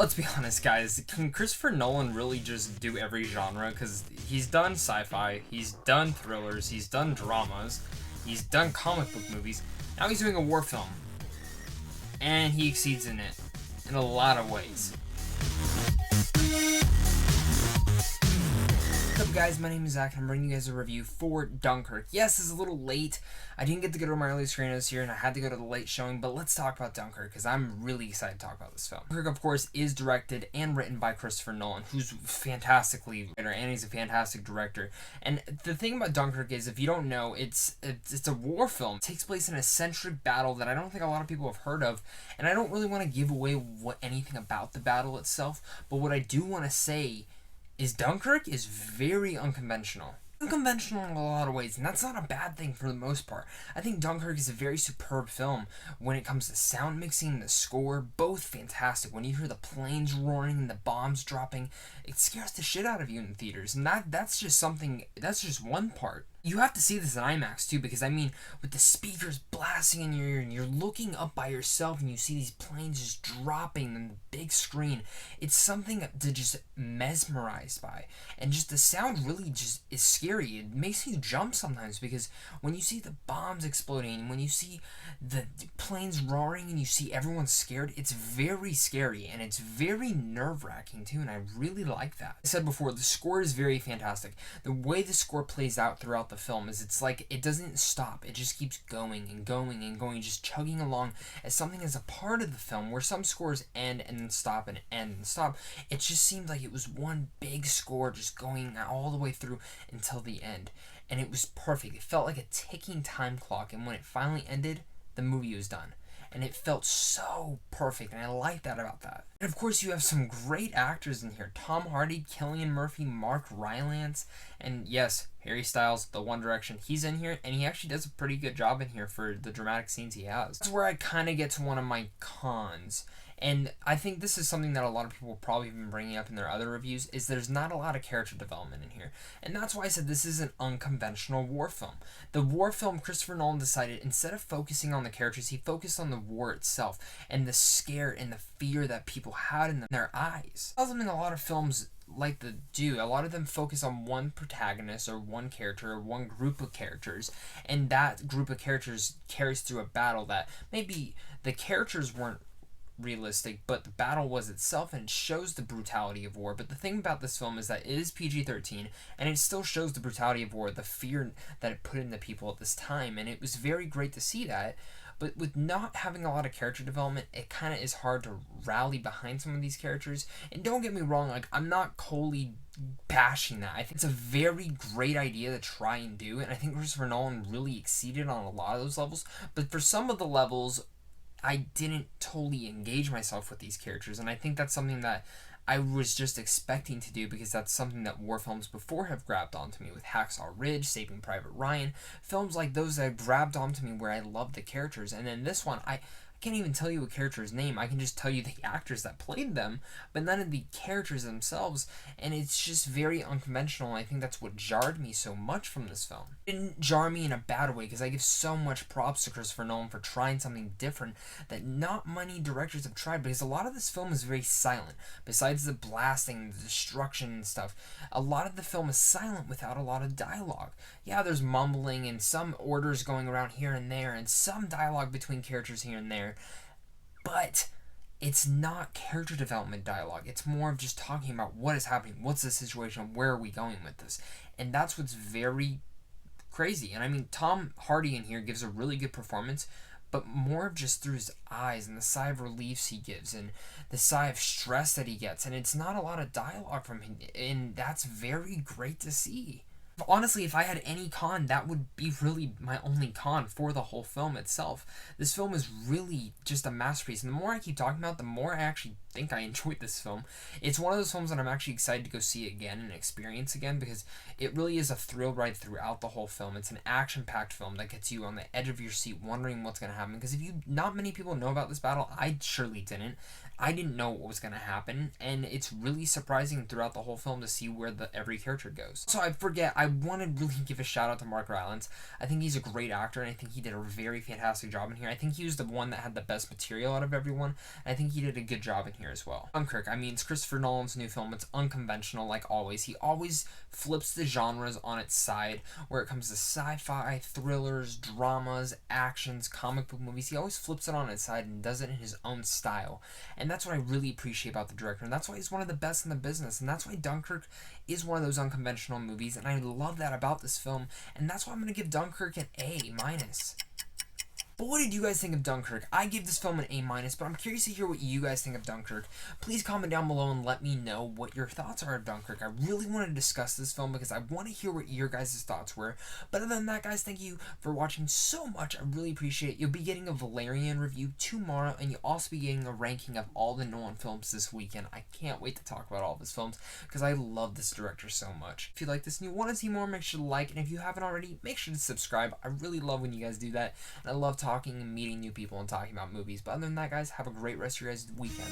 Let's be honest, guys. Can Christopher Nolan really just do every genre? Because he's done sci-fi, he's done thrillers, he's done dramas, he's done comic book movies. Now he's doing a war film, and he exceeds in it in a lot of ways. What's up, guys? My name is Zach, and I'm bringing you guys a review for Dunkirk. Yes, this is a little late. I didn't get to go to my early screeners here, and I had to go to the late showing, but let's talk about Dunkirk, because I'm really excited to talk about this film. Dunkirk, of course, is directed and written by Christopher Nolan, who's fantastically written, and he's a fantastic director. And the thing about Dunkirk is, if you don't know, it's a war film. It takes place in a century battle that I don't think a lot of people have heard of, and I don't really want to give away anything about the battle itself, but what I do want to say is Dunkirk is very unconventional. Unconventional in a lot of ways, and that's not a bad thing for the most part. I think Dunkirk is a very superb film when it comes to sound mixing and the score, both fantastic. When you hear the planes roaring and the bombs dropping, it scares the shit out of you in theaters, and that's just one part. You have to see this in IMAX too, because I mean, with the speakers blasting in your ear and you're looking up by yourself and you see these planes just dropping on the big screen, it's something to just mesmerize by. And just the sound really just is scary. It makes you jump sometimes, because when you see the bombs exploding, when you see the planes roaring and you see everyone scared, it's very scary and it's very nerve-wracking too, and I really like that. I said before, the score is very fantastic. The way the score plays out throughout the film is it's like it doesn't stop. It just keeps going and going and going, just chugging along as something as a part of the film, where some scores end and then stop and end and stop. It just seemed like it was one big score just going all the way through until the end, and it was perfect. It felt like a ticking time clock, and when it finally ended, the movie was done. And it felt so perfect, and I like that about that. And of course, you have some great actors in here. Tom Hardy, Cillian Murphy, Mark Rylance, and yes, Harry Styles, the One Direction. He's in here, and he actually does a pretty good job in here for the dramatic scenes he has. That's where I kind of get to one of my cons. And I think this is something that a lot of people probably have been bringing up in their other reviews, is there's not a lot of character development in here. And that's why I said this is an unconventional war film. The war film, Christopher Nolan decided, instead of focusing on the characters, he focused on the war itself and the scare and the fear that people had in their eyes. That's something a lot of films like to do. A lot of them focus on one protagonist or one character or one group of characters, and that group of characters carries through a battle that maybe the characters weren't realistic, but the battle was itself, and it shows the brutality of war. But the thing about this film is that it is PG-13, and it still shows the brutality of war, the fear that it put into people at this time, and it was very great to see that. But with not having a lot of character development, it kind of is hard to rally behind some of these characters. And don't get me wrong, like, I'm not totally bashing that. I think it's a very great idea to try and do, and I think Christopher Nolan really exceeded on a lot of those levels. But for some of the levels, I didn't totally engage myself with these characters, and I think that's something that I was just expecting to do, because that's something that war films before have grabbed onto me, with Hacksaw Ridge, Saving Private Ryan, films like those that grabbed onto me where I loved the characters. And then this one, I can't even tell you a character's name. I can just tell you the actors that played them, but none of the characters themselves, and it's just very unconventional, and I think that's what jarred me so much from this film. It didn't jar me in a bad way, because I give so much props to Christopher Nolan for trying something different that not many directors have tried, because a lot of this film is very silent. Besides the blasting, the destruction and stuff, a lot of the film is silent without a lot of dialogue. Yeah, there's mumbling and some orders going around here and there, and some dialogue between characters here and there, but it's not character development dialogue. It's more of just talking about what is happening, what's the situation, where are we going with this, and that's what's very crazy. And I mean, Tom Hardy in here gives a really good performance, but more of just through his eyes and the sigh of relief he gives and the sigh of stress that he gets, and it's not a lot of dialogue from him, and that's very great to see. Honestly, if I had any con, that would be really my only con for the whole film itself. This film is really just a masterpiece, and the more I keep talking about it, the more I actually think I enjoyed this film. It's one of those films that I'm actually excited to go see again and experience again, because it really is a thrill ride throughout the whole film. It's an action-packed film that gets you on the edge of your seat wondering what's going to happen, because not many people know about this battle. I surely didn't. I didn't know what was going to happen, and it's really surprising throughout the whole film to see where every character goes. So I want to really give a shout out to Mark Rylance. I think he's a great actor, and I think he did a very fantastic job in here. I think he was the one that had the best material out of everyone, and I think he did a good job in here as well. Dunkirk, I mean, it's Christopher Nolan's new film. It's unconventional like always. He always flips the genres on its side where it comes to sci-fi, thrillers, dramas, actions, comic book movies. He always flips it on its side and does it in his own style. And that's what I really appreciate about the director, and that's why he's one of the best in the business, and that's why Dunkirk is one of those unconventional movies, and I love that about this film, and that's why I'm going to give Dunkirk an A-. But what did you guys think of Dunkirk? I give this film an A-, but I'm curious to hear what you guys think of Dunkirk. Please comment down below and let me know what your thoughts are of Dunkirk. I really want to discuss this film because I want to hear what your guys' thoughts were. But other than that, guys, thank you for watching so much. I really appreciate it. You'll be getting a Valerian review tomorrow, and you'll also be getting a ranking of all the Nolan films this weekend. I can't wait to talk about all of his films because I love this director so much. If you like this and you want to see more, make sure to like, and if you haven't already, make sure to subscribe. I really love when you guys do that, and I love talking and meeting new people and talking about movies. But other than that, guys, have a great rest of your guys' weekend.